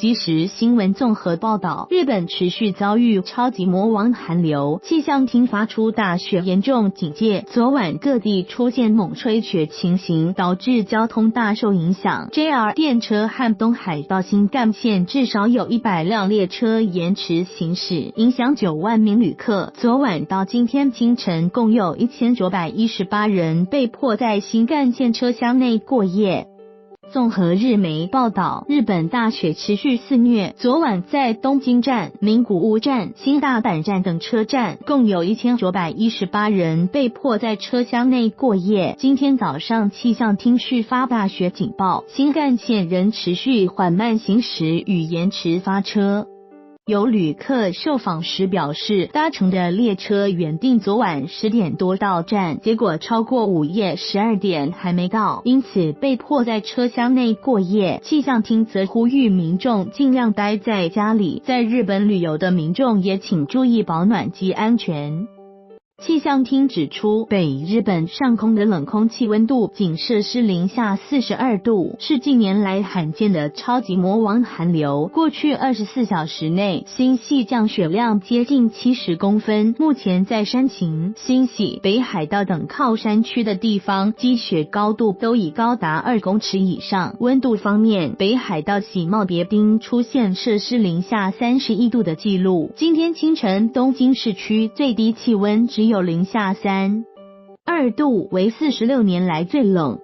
即时新闻综合报道，日本持续遭遇超级魔王寒流，气象厅发出大雪严重警戒。昨晚各地出现猛吹雪情形，导致交通大受影响。JR 电车和东海道新干线至少有100辆列车延迟行驶，影响9万名旅客。昨晚到今天清晨，共有1918人被迫在新干线车厢内过夜。综合日媒报道，日本大雪持续肆虐。昨晚在东京站、名古屋站、新大阪站等车站，共有1918人被迫在车厢内过夜。今天早上，气象厅续发大雪警报，新干线仍持续缓慢行驶与延迟发车。有旅客受访时表示，搭乘的列车原定昨晚10点多到站，结果超过午夜12点还没到，因此被迫在车厢内过夜。气象厅则呼吁民众尽量待在家里，在日本旅游的民众也请注意保暖及安全。气象厅指出，北日本上空的冷空气温度仅摄氏零下42度，是近年来罕见的超级魔王寒流。过去24小时内，新系降雪量接近70公分。目前在山形、新系、北海道等靠山区的地方，积雪高度都已高达2公尺以上。温度方面，北海道喜茂别町出现摄氏零下31度的记录。今天清晨，东京市区最低气温只有零下32度，为46年来最冷。